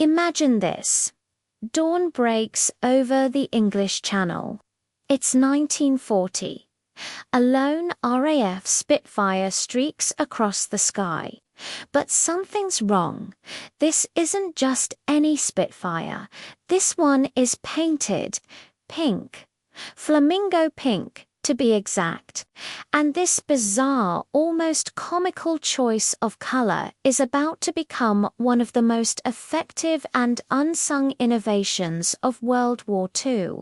Imagine this. Dawn breaks over the English Channel. It's 1940. A lone RAF Spitfire streaks across the sky. But something's wrong. This isn't just any Spitfire. This one is painted pink. Flamingo pink, to be exact. And this bizarre, almost comical choice of color is about to become one of the most effective and unsung innovations of World War II.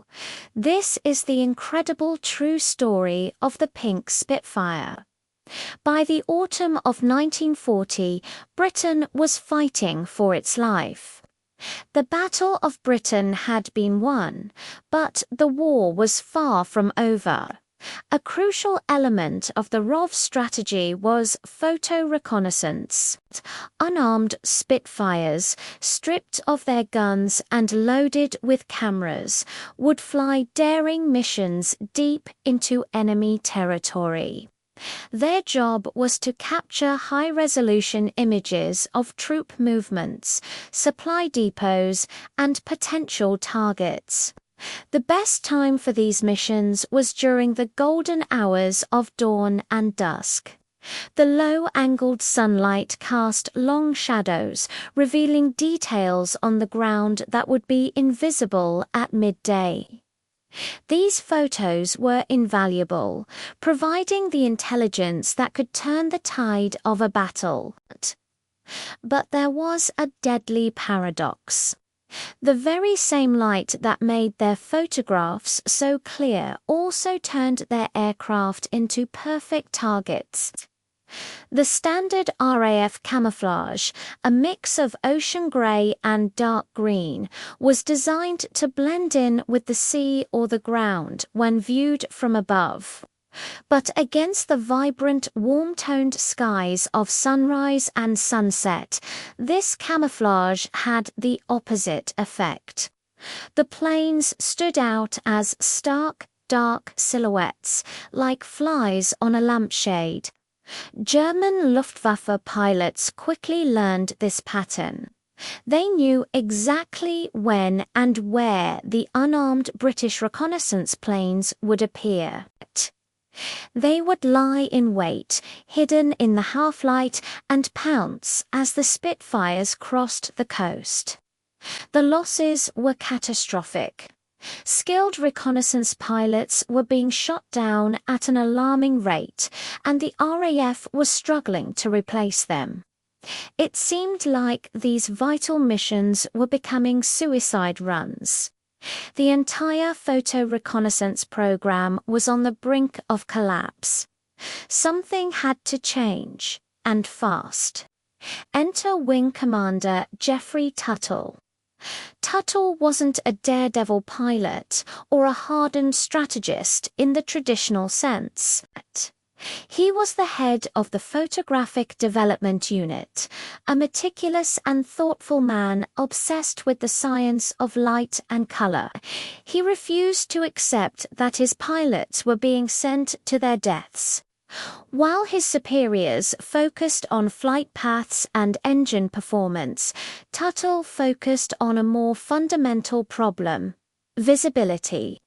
This is the incredible true story of the pink Spitfire. By the autumn of 1940, Britain was fighting for its life. The Battle of Britain had been won, but the war was far from over. A crucial element of the ROV strategy was photo reconnaissance. Unarmed Spitfires, stripped of their guns and loaded with cameras, would fly daring missions deep into enemy territory. Their job was to capture high-resolution images of troop movements, supply depots, and potential targets. The best time for these missions was during the golden hours of dawn and dusk. The low-angled sunlight cast long shadows, revealing details on the ground that would be invisible at midday. These photos were invaluable, providing the intelligence that could turn the tide of a battle. But there was a deadly paradox. The very same light that made their photographs so clear also turned their aircraft into perfect targets. The standard RAF camouflage, a mix of ocean grey and dark green, was designed to blend in with the sea or the ground when viewed from above. But against the vibrant, warm-toned skies of sunrise and sunset, this camouflage had the opposite effect. The planes stood out as stark, dark silhouettes, like flies on a lampshade. German Luftwaffe pilots quickly learned this pattern. They knew exactly when and where the unarmed British reconnaissance planes would appear. They would lie in wait, hidden in the half-light, and pounce as the Spitfires crossed the coast. The losses were catastrophic. Skilled reconnaissance pilots were being shot down at an alarming rate, and the RAF was struggling to replace them. It seemed like these vital missions were becoming suicide runs. The entire photo reconnaissance program was on the brink of collapse. Something had to change, and fast. Enter Wing Commander Geoffrey Tuttle. Tuttle wasn't a daredevil pilot or a hardened strategist in the traditional sense. He was the head of the Photographic Development Unit, a meticulous and thoughtful man obsessed with the science of light and color. He refused to accept that his pilots were being sent to their deaths. While his superiors focused on flight paths and engine performance, Tuttle focused on a more fundamental problem: visibility.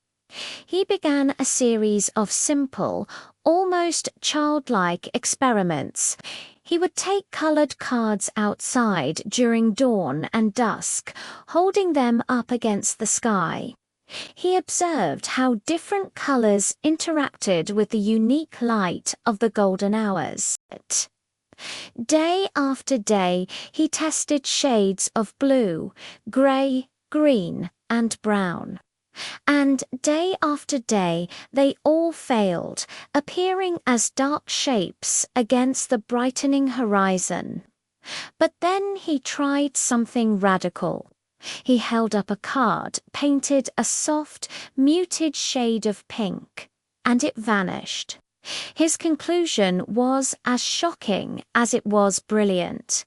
He began a series of simple, almost childlike experiments. He would take colored cards outside during dawn and dusk, holding them up against the sky. He observed how different colors interacted with the unique light of the golden hours. Day after day, he tested shades of blue, gray, green, and brown. And day after day, they all failed, appearing as dark shapes against the brightening horizon. But then he tried something radical. He held up a card, painted a soft, muted shade of pink, and it vanished. His conclusion was as shocking as it was brilliant.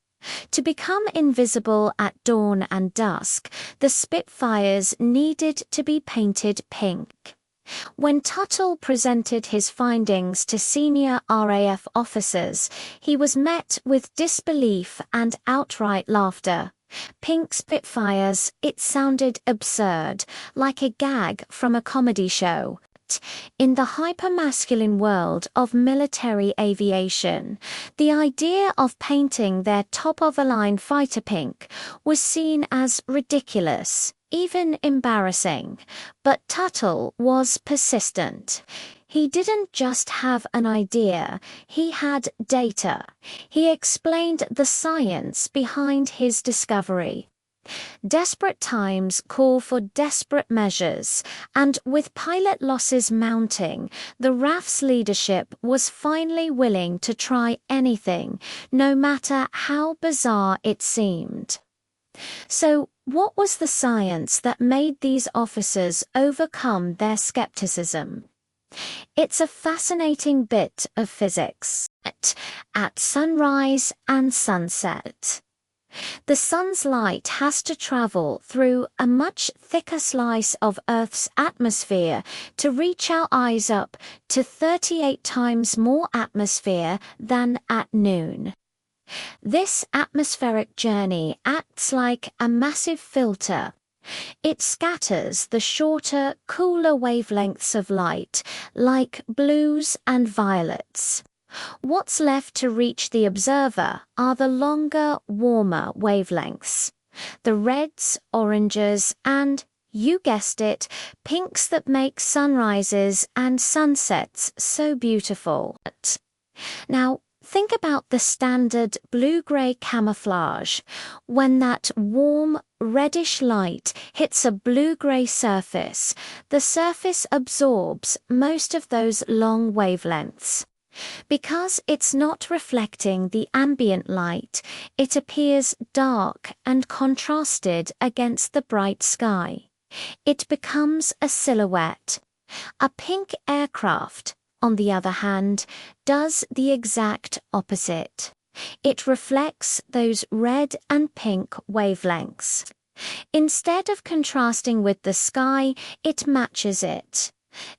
To become invisible at dawn and dusk, the Spitfires needed to be painted pink. When Tuttle presented his findings to senior RAF officers, he was met with disbelief and outright laughter. Pink Spitfires, it sounded absurd, like a gag from a comedy show. In the hypermasculine world of military aviation, the idea of painting their top-of-the-line fighter pink was seen as ridiculous, even embarrassing. But Tuttle was persistent. He didn't just have an idea, he had data. He explained the science behind his discovery. Desperate times call for desperate measures, and with pilot losses mounting, the RAF's leadership was finally willing to try anything, no matter how bizarre it seemed. So, what was the science that made these officers overcome their skepticism? It's a fascinating bit of physics. At sunrise and sunset, the sun's light has to travel through a much thicker slice of Earth's atmosphere to reach our eyes up to 38 times more atmosphere than at noon. This atmospheric journey acts like a massive filter. It scatters the shorter, cooler wavelengths of light, like blues and violets. What's left to reach the observer are the longer, warmer wavelengths. The reds, oranges, and, you guessed it, pinks that make sunrises and sunsets so beautiful. Now, think about the standard blue-gray camouflage. When that warm, reddish light hits a blue-gray surface, the surface absorbs most of those long wavelengths. Because it's not reflecting the ambient light, it appears dark and contrasted against the bright sky. It becomes a silhouette. A pink aircraft, on the other hand, does the exact opposite. It reflects those red and pink wavelengths. Instead of contrasting with the sky, it matches it.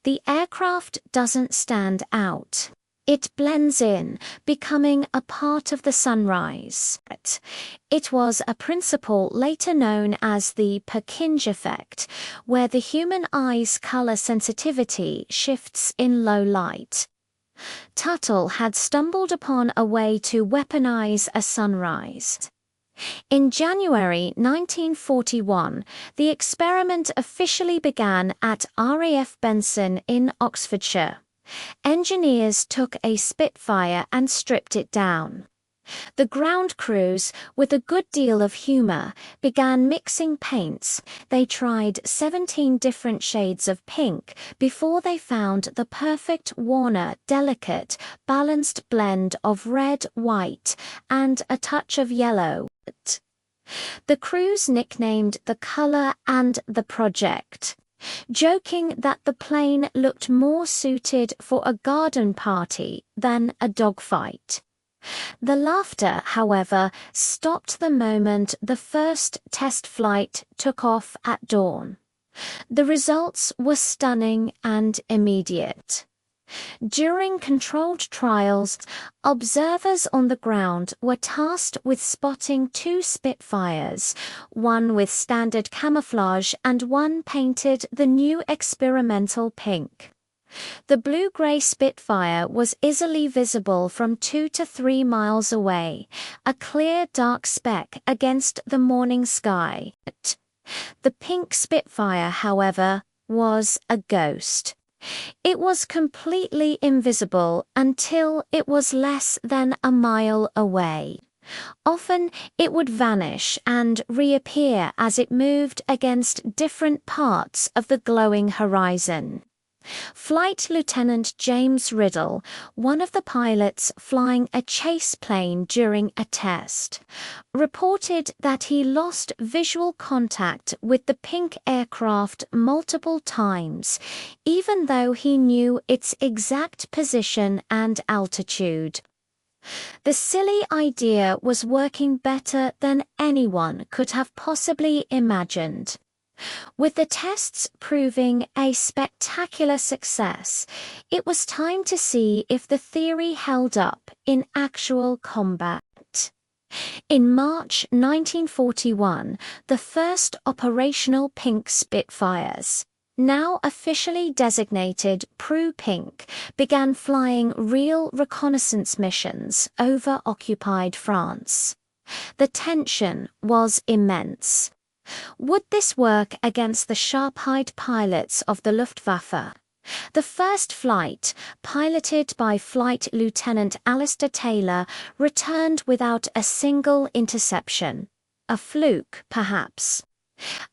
The aircraft doesn't stand out. It blends in, becoming a part of the sunrise. It was a principle later known as the Purkinje effect, where the human eye's color sensitivity shifts in low light. Tuttle had stumbled upon a way to weaponize a sunrise. In January 1941, the experiment officially began at RAF Benson in Oxfordshire. Engineers took a Spitfire and stripped it down. The ground crews, with a good deal of humor, began mixing paints. They tried 17 different shades of pink before they found the perfect Warner delicate, balanced blend of red, white, and a touch of yellow. The crews nicknamed the color and the project, joking that the plane looked more suited for a garden party than a dogfight. The laughter, however, stopped the moment the first test flight took off at dawn. The results were stunning and immediate. During controlled trials, observers on the ground were tasked with spotting two Spitfires, one with standard camouflage and one painted the new experimental pink. The blue-grey Spitfire was easily visible from 2 to 3 miles away, a clear dark speck against the morning sky. The pink Spitfire, however, was a ghost. It was completely invisible until it was less than a mile away. Often it would vanish and reappear as it moved against different parts of the glowing horizon. Flight Lieutenant James Riddle, one of the pilots flying a chase plane during a test, reported that he lost visual contact with the pink aircraft multiple times, even though he knew its exact position and altitude. The silly idea was working better than anyone could have possibly imagined. With the tests proving a spectacular success, it was time to see if the theory held up in actual combat. In March 1941, the first operational pink Spitfires, now officially designated Preux Pink, began flying real reconnaissance missions over occupied France. The tension was immense. Would this work against the sharp-eyed pilots of the Luftwaffe? The first flight, piloted by Flight Lieutenant Alistair Taylor, returned without a single interception. A fluke, perhaps.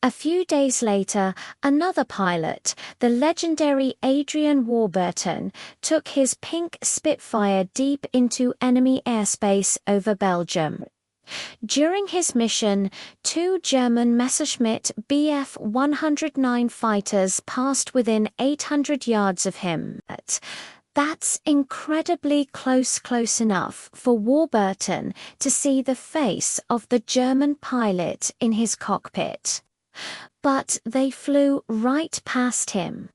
A few days later, another pilot, the legendary Adrian Warburton, took his pink Spitfire deep into enemy airspace over Belgium. During his mission, 2 German Messerschmitt Bf 109 fighters passed within 800 yards of him. That's incredibly close enough for Warburton to see the face of the German pilot in his cockpit. But they flew right past him.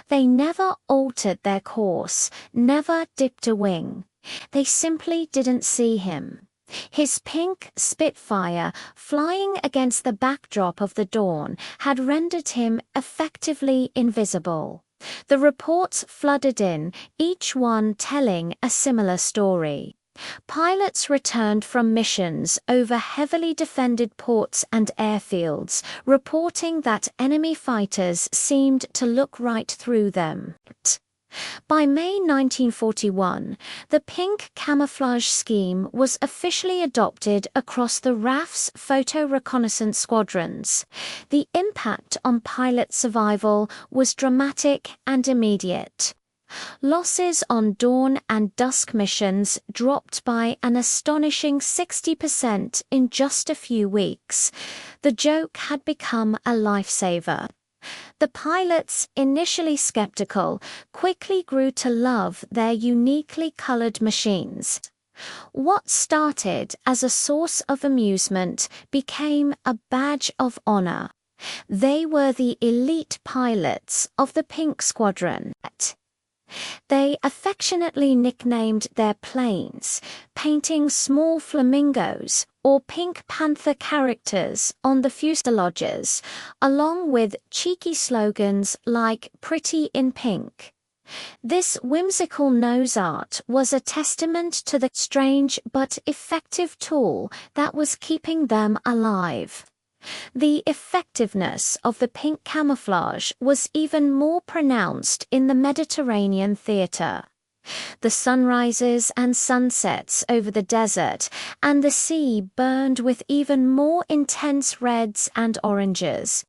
They never altered their course, never dipped a wing. They simply didn't see him. His pink Spitfire, flying against the backdrop of the dawn, had rendered him effectively invisible. The reports flooded in, each one telling a similar story. Pilots returned from missions over heavily defended ports and airfields, reporting that enemy fighters seemed to look right through them. By May 1941, the pink camouflage scheme was officially adopted across the RAF's photo reconnaissance squadrons. The impact on pilot survival was dramatic and immediate. Losses on dawn and dusk missions dropped by an astonishing 60% in just a few weeks. The joke had become a lifesaver. The pilots, initially skeptical, quickly grew to love their uniquely colored machines. What started as a source of amusement became a badge of honor. They were the elite pilots of the Pink Squadron. They affectionately nicknamed their planes, painting small flamingos or Pink Panther characters on the fuselages, along with cheeky slogans like "Pretty in Pink." This whimsical nose art was a testament to the strange but effective tool that was keeping them alive. The effectiveness of the pink camouflage was even more pronounced in the Mediterranean theater. The sunrises and sunsets over the desert and the sea burned with even more intense reds and oranges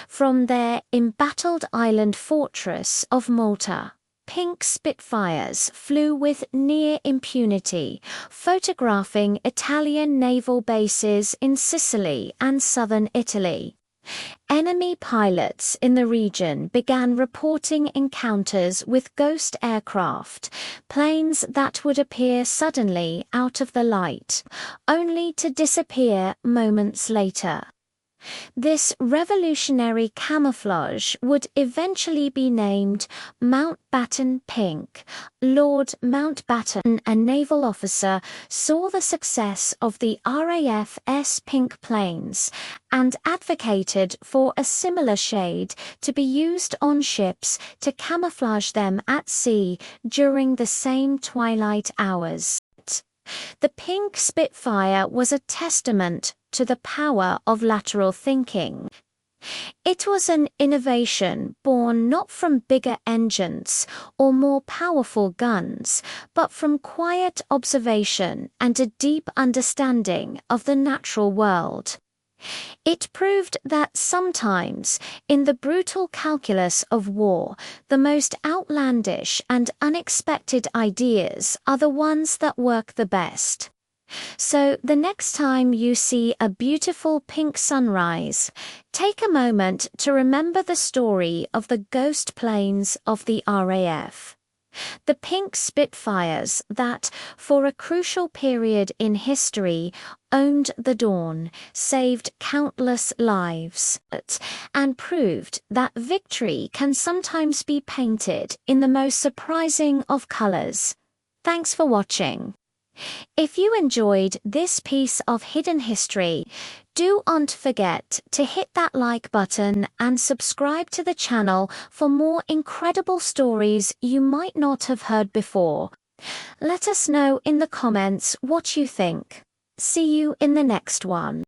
from their embattled island fortress of Malta. Pink Spitfires flew with near impunity, photographing Italian naval bases in Sicily and southern Italy. Enemy pilots in the region began reporting encounters with ghost aircraft, planes that would appear suddenly out of the light, only to disappear moments later. This revolutionary camouflage would eventually be named Mountbatten Pink. Lord Mountbatten, a naval officer, saw the success of the RAF's pink planes and advocated for a similar shade to be used on ships to camouflage them at sea during the same twilight hours. The pink Spitfire was a testament to the power of lateral thinking. It was an innovation born not from bigger engines or more powerful guns, but from quiet observation and a deep understanding of the natural world. It proved that sometimes, in the brutal calculus of war, the most outlandish and unexpected ideas are the ones that work the best. So the next time you see a beautiful pink sunrise, take a moment to remember the story of the ghost planes of the RAF. The pink Spitfires that, for a crucial period in history, owned the dawn, saved countless lives, and proved that victory can sometimes be painted in the most surprising of colors. Thanks for watching. If you enjoyed this piece of hidden history, don't forget to hit that like button and subscribe to the channel for more incredible stories you might not have heard before. Let us know in the comments what you think. See you in the next one.